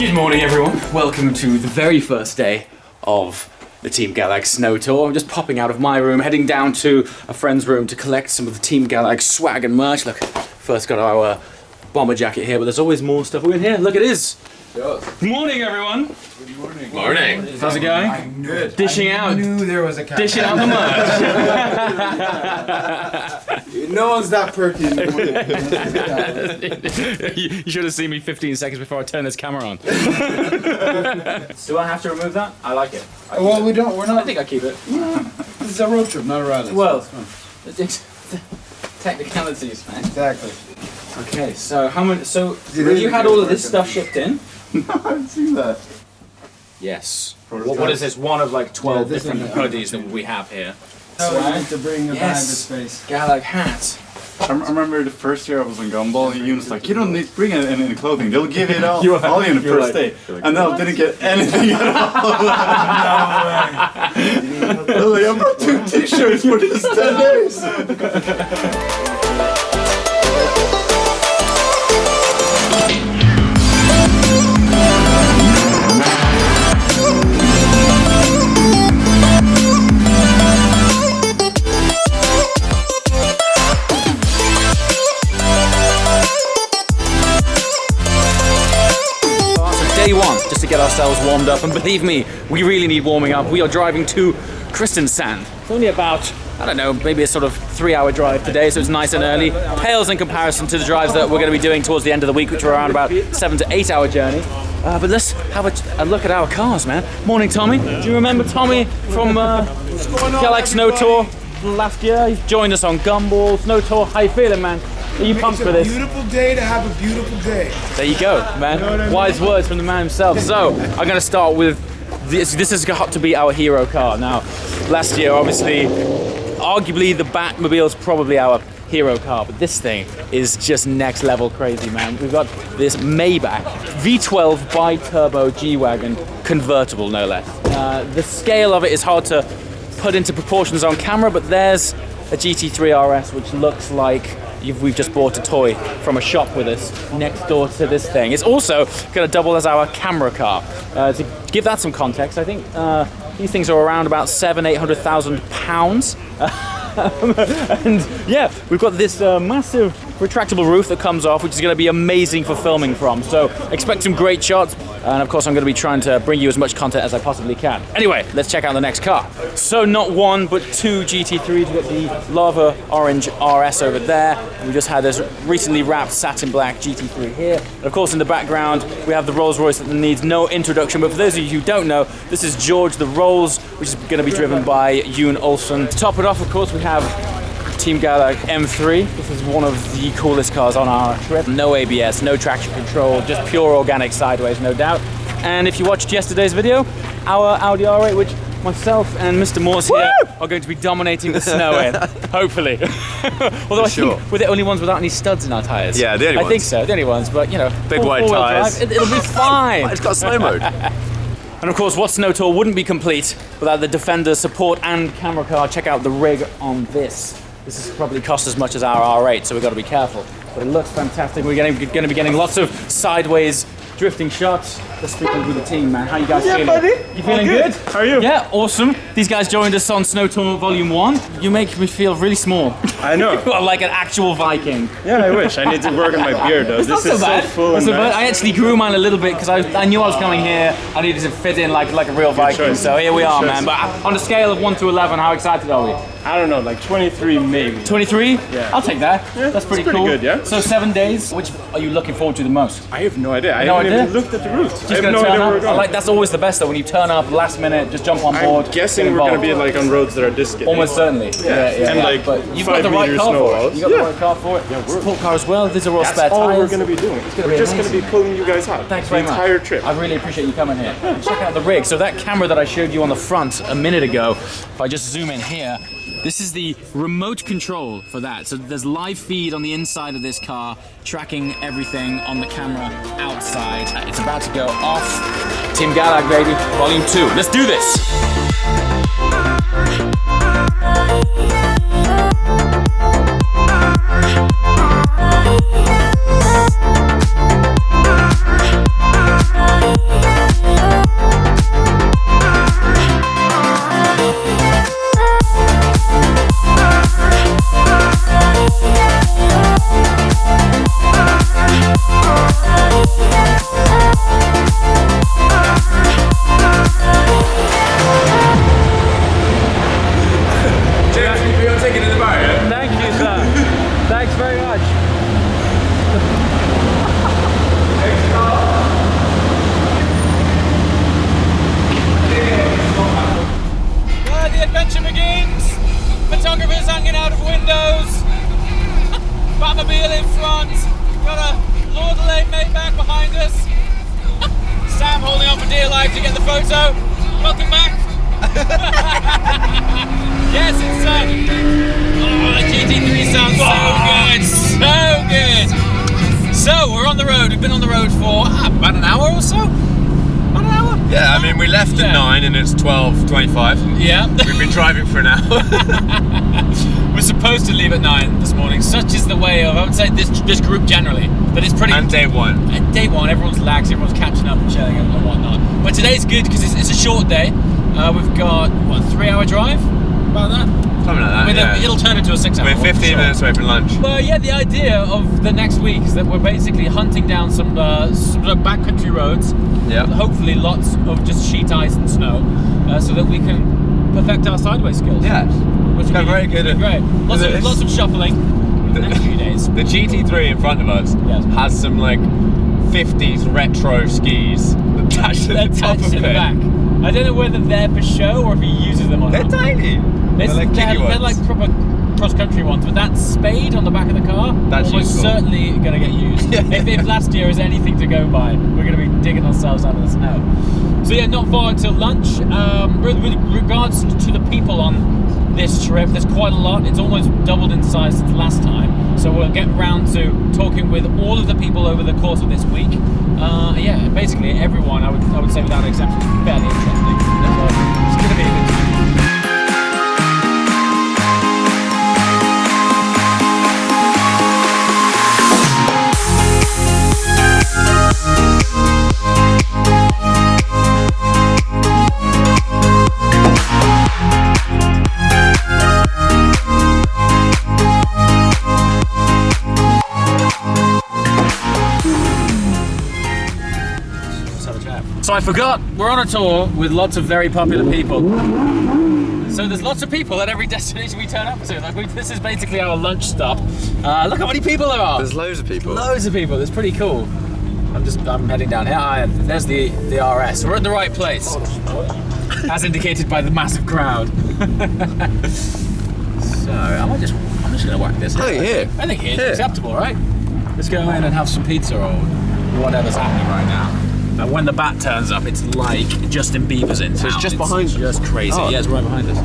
Good morning, everyone. Welcome to the very first day of the Team Galag Snow Tour. I'm just popping out of my room, heading down to a friend's room to collect some of the Team Galag swag and merch. Look, first got our bomber jacket here, but there's always more stuff in here. Look, it is. Good morning, everyone. Good morning. Morning. How's it going? I'm good. Dishing out. Knew there was a cat. Dishing out the merch. No one's that perky in the You should have seen me 15 seconds before I turned this camera on. Do I have to remove that? I like it. Well, we don't. We're not. I think I keep it. This is a road trip, not a rally. Well, technicalities, man. Exactly. Okay, so how many? So have you had all of this stuff shipped in? No, I haven't seen that. Yes. What is this? One of like 12 different hoodies that we have here. So I need to bring a bag of space. Galag hat. I remember the first year I was on Gumball, and you was like, you don't need to bring it in clothing, they'll give it all you on the first day. And then I didn't get anything at all. No way. I was like, I brought 2 t-shirts for this 10 days. Day one, just to get ourselves warmed up, and believe me, we really need warming up. We are driving to Kristiansand. It's only about, I don't know, maybe a sort of 3-hour drive today, so it's nice and early. Pales in comparison to the drives that we're going to be doing towards the end of the week, which are around about 7 to 8 hour journey. But let's have a look at our cars, man. Morning, Tommy. Do you remember Tommy from Galag Snow Tour last year? He joined us on Gumball Snow Tour. How you feeling, man? Are you pumped for this? It's a beautiful day to have a beautiful day. There you go, man. You know what I mean? Wise words from the man himself. So, I'm going to start with this. This has got to be our hero car. Now, last year, obviously, arguably the Batmobile is probably our hero car, but this thing is just next level crazy, man. We've got this Maybach V12 bi-turbo G-Wagon convertible, no less. The scale of it is hard to put into proportions on camera, but there's a GT3 RS, which looks like we've just bought a toy from a shop with us next door to this thing. It's also going to double as our camera car. To give that some context, I think these things are around about £700,000. And yeah, we've got this massive retractable roof that comes off, which is going to be amazing for filming from. So expect some great shots, and of course I'm going to be trying to bring you as much content as I possibly can. Anyway, let's check out the next car. So not one, but 2 GT3s. We've got the lava orange RS over there. We just had this recently wrapped satin black GT3 here. And of course in the background, we have the Rolls Royce that needs no introduction, but for those of you who don't know, this is George the Rolls, which is going to be driven by Ewan Olsen. To top it off, of course, we have Team Galag M3. This is one of the coolest cars on our trip. No ABS, no traction control, just pure organic sideways, no doubt. And if you watched yesterday's video, our Audi R8, which myself and Mr. Morse here are going to be dominating the snow in, hopefully. Although I think we're the only ones without any studs in our tyres. Yeah, the only ones. I think so, the only ones, but you know, big white tyres. It'll be fine. It's got snow mode. And of course, what Snow Tour wouldn't be complete without the Defender support and camera car. Check out the rig on this. This has probably cost as much as our R8, so we've got to be careful. But it looks fantastic. We're going to be getting lots of sideways drifting shots. Let's speak with the team, man. How you guys feeling? Buddy. You feeling good? How are you? Yeah, awesome. These guys joined us on Snow Tour Volume 1. You make me feel really small. I know. Like an actual Viking. Yeah, I wish. I need to work on my beard though. This is so full and nice. I actually grew mine a little bit because I knew I was coming here. I needed to fit in like a real Viking. choice. So here we are, Good man. choice. But on a scale of 1 to 11, how excited are we? I don't know, like 23 maybe. 23? Yeah. I'll take that. Yeah, that's pretty pretty cool. good, yeah. So 7 days. Which are you looking forward to the most? I have no idea. I No haven't idea? even looked at the route. Just I have gonna no turn idea where up. we're going. That's always the best though, when you turn up last minute, just jump on board. I'm guessing get we're going to involved. be like on roads that are this skinny. Almost certainly. Yeah. And like but you've got 5 the right meters car snow for it. walls. You've got the right car for it. Yeah, Support car as well. These are all That's spare all tires. we're going to be doing. We're just going to be pulling you guys out. Thanks the very much. entire trip. I really appreciate you coming here. Check out the rig. So that camera that I showed you on the front a minute ago, if I just zoom in here, this is the remote control for that. So there's live feed on the inside of this car, tracking everything on the camera outside. It's about to go off. Team Galag, baby, Volume 2. Let's do this. front. Got a Landaulet Maybach behind us. Sam holding on for dear life to get the photo. Welcome back. Yes, it's oh, the GT3 sounds so good. So we're on the road. We've been on the road for about an hour or so. About an hour. Yeah, I mean we left at 9 and it's 12:25. Yeah. We've been driving for an hour. We're supposed to leave at 9 this morning. Such is the way of, I would say, this group generally. That it's pretty. And day one. Day one, everyone's lax, everyone's catching up and chilling and whatnot. But today's good because it's a short day. We've got what, 3-hour drive? About that? Something like that. It'll turn into a 6-hour. We're 15 minutes away from lunch. Well, yeah, the idea of the next week is that we're basically hunting down some backcountry roads. Yeah. Hopefully, lots of just sheet ice and snow, so that we can perfect our sideways skills. Yeah. Which Got very good at great. Lots of shuffling in the next few days. The GT3 in front of us has some like 50s retro skis attached to the top of it. Back. I don't know whether they're for show or if he uses them or They're not. tiny. They're like proper cross-country ones, but that spade on the back of the car That's was useful. certainly going to get used. if last year is anything to go by, we're going to be digging ourselves out of the snow. So yeah, not far until lunch. With regards to the people on this trip, there's quite a lot. It's almost doubled in size since last time. So we'll get round to talking with all of the people over the course of this week. Yeah, basically everyone, I would say without exception, is fairly interesting. So it's going to be a good time. So I forgot, we're on a tour with lots of very popular people. So there's lots of people at every destination we turn up to. This is basically our lunch stop. Look how many people there are. There's loads of people. Loads of people, it's pretty cool. I'm heading down here. There's the RS. We're at the right place. As indicated by the massive crowd. So I'm just gonna whack this. I think it's acceptable, right? Let's go in and have some pizza or whatever's happening right now. And when the bat turns up, it's like Justin Bieber's in town. So it's just behind us? Just crazy. Oh. Yeah, it's right behind us.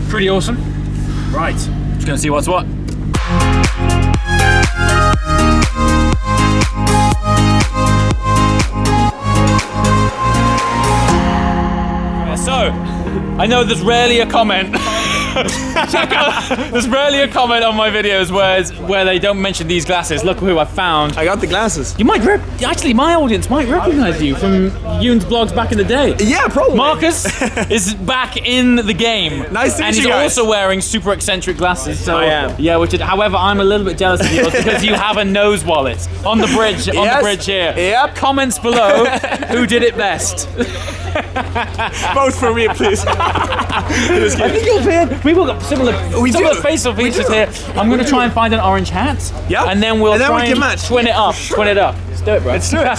Pretty awesome. Right, just gonna see what's what. So, I know there's rarely a comment. There's rarely a comment on my videos where they don't mention these glasses. Look who I found. I got the glasses. You might actually, my audience might recognize you from Ewan's vlogs back in the day. Yeah, probably. Marcus is back in the game. Nice to meet and you he's guys. also wearing super eccentric glasses. So, I am. Yeah, however, I'm a little bit jealous of yours because you have a nose wallet on the bridge. On the bridge here. Yep. Comments below. Who did it best? Vote for me, please. I think you'll be. We've all got similar face-off features here. I'm going to try and find an orange hat. Yeah. And then we'll try we can and match. twin it up. Twin it up. Let's do it, bro. Let's do it.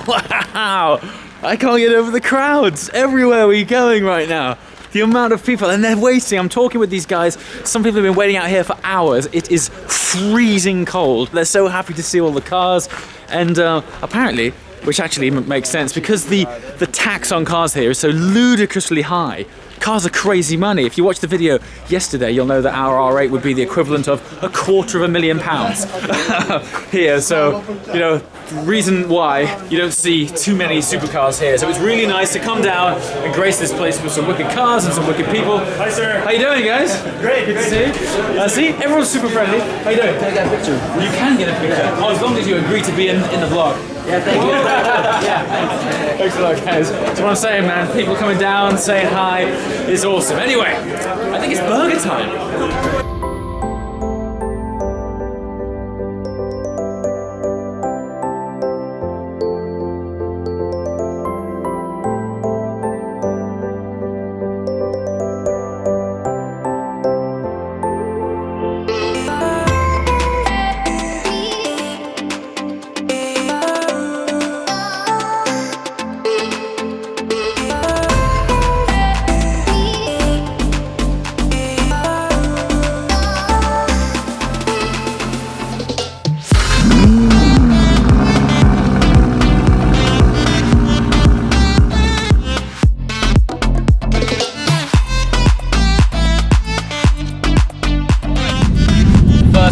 Wow. I can't get over the crowds. Everywhere we're going right now. The amount of people, and they're waiting. I'm talking with these guys. Some people have been waiting out here for hours. It is freezing cold. They're so happy to see all the cars. And apparently, which actually makes sense, because the tax on cars here is so ludicrously high. Cars are crazy money. If you watched the video yesterday, you'll know that our R8 would be the equivalent of £250,000 here. So, you know, reason why you don't see too many supercars here. So it's really nice to come down and grace this place with some wicked cars and some wicked people. Hi, sir. How you doing, guys? Great. Good to see you. See, everyone's super friendly. How you doing? Can I get a picture? You can get a picture. Oh, as long as you agree to be in the vlog. Yeah, thank you. Yeah, thanks a lot, guys. That's what I'm saying, man. People coming down, saying hi, is awesome. Anyway, I think it's burger time.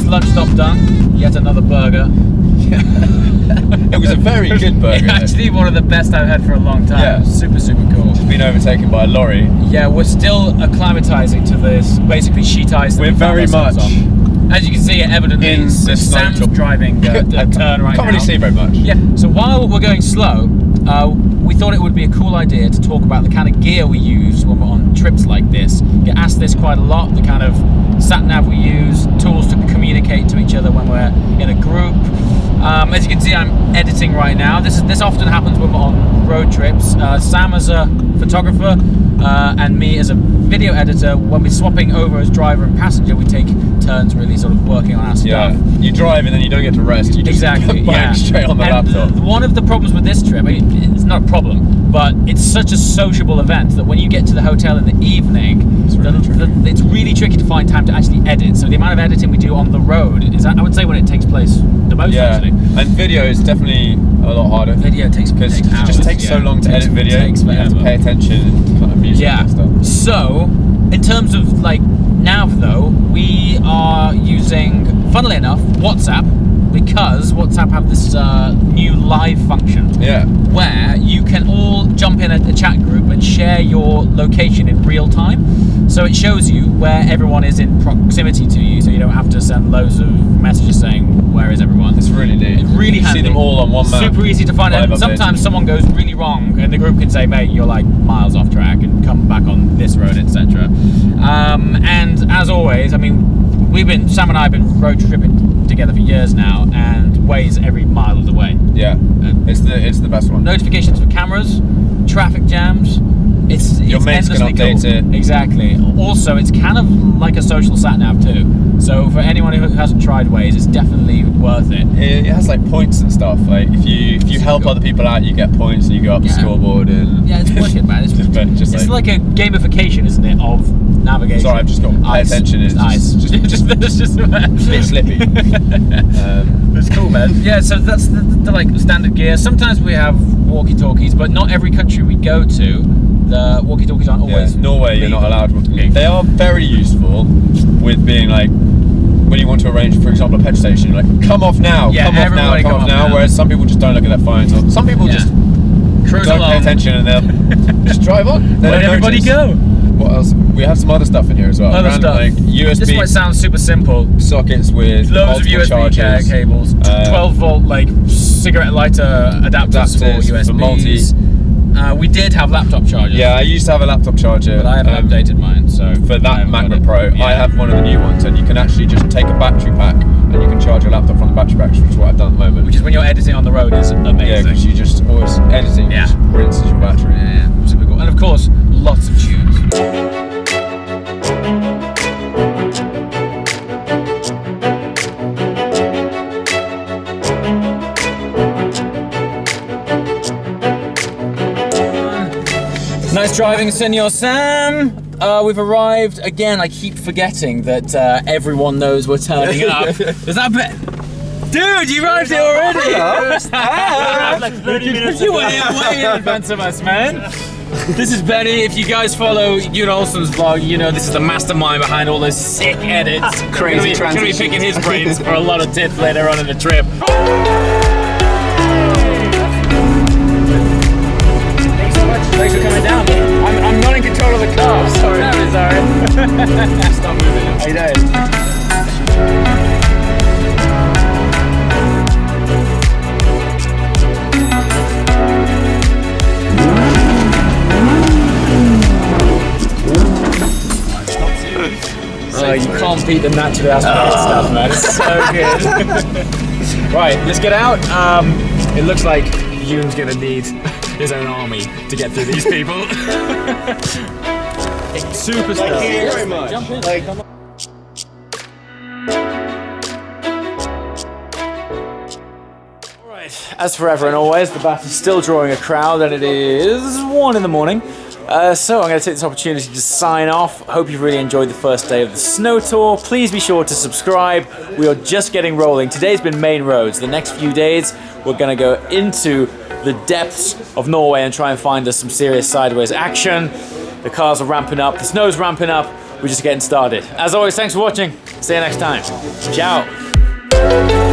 lunch stop done. Yet another burger. It was a very good burger. Actually, one of the best I've had for a long time. Yeah. Super, super cool. Just been overtaken by a lorry. Yeah, we're still acclimatizing to this basically sheet ice. That We're we found very ourselves much on. As you can see, evidently, in the Sam's snow tour. driving a turn right now. Can't really see very much. Yeah, so while we're going slow, we thought it would be a cool idea to talk about the kind of gear we use when we're on trips like this. Get asked this quite a lot, the kind of sat-nav we use, tools to communicate to each other when we're in a group. As you can see, I'm editing right now. This often happens when we're on road trips. Sam as a photographer and me as a video editor, when we're swapping over as driver and passenger, we take turns really sort of working on our stuff. Yeah, you drive and then you don't get to rest. You just Exactly, bang yeah. straight on the And laptop. one of the problems with this trip, I mean, it's not a problem, but it's such a sociable event that when you get to the hotel in the evening, it's really tricky to find time to actually edit. So the amount of editing we do on the road is, I would say, when it takes place the most, Yeah, actually. and video is definitely a lot harder. Video takes Because it just takes so long to edit video. Takes You have to forever. pay attention and kind of music Yeah. and stuff. So, in terms of like nav though, we are using, funnily enough, WhatsApp, because WhatsApp have this new live function. Yeah. Where you can all jump in a chat group and share your location in real time. So it shows you where everyone is in proximity to you, so you don't have to send loads of messages saying where is everyone. It's really neat. It's really You handy. see them all on one map. Super easy to find. Live And sometimes someone goes really wrong, and the group can say, "Mate, you're like miles off track, and come back on this road, etc." And as always, I mean, Sam and I have been road tripping together for years now, and Waze every mile of the way. Yeah, it's the best one. Notifications for cameras, traffic jams. It's Your mates can endlessly update cool. it. Exactly. Also, it's kind of like a social sat nav too. So for anyone who hasn't tried Waze, it's definitely worth it. It has like points and stuff. Like if you help other people out, you get points, and you go up the Yeah. scoreboard. And Yeah, it's wicked, man. It's just like a gamification, isn't it, of navigation? Sorry, I've just got to pay attention. It's ice. just a bit slippy. It's cool, man. Yeah, so that's the like standard gear. Sometimes we have walkie-talkies, but not every country we go to, the walkie-talkies aren't always. Norway, you're not allowed. They are very useful with being like when you want to arrange, for example, a petrol station. You're like, come off now, Yeah, come off everybody now, come off now. Whereas some people just don't look at their phones, or some people just cruise don't along. pay attention and they'll just drive on. They Where'd don't everybody notice. go? What else? We have some other stuff in here as well. Other Random, stuff. like USB This might sound super simple. sockets with Loads of multiple USB chargers. cables, 12 volt like cigarette lighter adapters for for USBs. We did have laptop chargers. Yeah, I used to have a laptop charger. But I haven't updated mine, so For that MacBook Pro, I have one of the new ones, and you can actually just take a battery pack and you can charge your laptop from the battery pack, which is what I've done at the moment. Which is when you're editing on the road is amazing. Yeah, because you just always editing just rinses your battery. Yeah, super cool. And of course, lots of tunes. Nice driving, Senor Sam. We've arrived again. I keep forgetting that everyone knows we're turning up. Is that dude? You arrived here already. Like 30 minutes You were here way in advance of us, man. This is Benny. If you guys follow Ewan Olsen's vlog, you know this is the mastermind behind all those sick edits. Crazy Gonna be transitions. picking his brains for a lot of tips later on in the trip. Thanks for coming down. I'm not in control of the car. Sorry. Sorry. Stop moving. How you doing? Oh, you can't beat the natural aspiration stuff, man. It's so good. Right, let's get out. It looks like Ewan's gonna need his own army to get through these people. Super stuff. Thank you very much. Jump in. Like, Come on. Alright, as forever and always, the bath is still drawing a crowd and it is 1 in the morning. So I'm going to take this opportunity to sign off. Hope you've really enjoyed the first day of the snow tour. Please be sure to subscribe. We are just getting rolling. Today's been main roads. The next few days we're going to go into the depths of Norway and try and find us some serious sideways action. The cars are ramping up, the snow's ramping up. we're just getting started. As always, thanks for watching. See you next time. Ciao.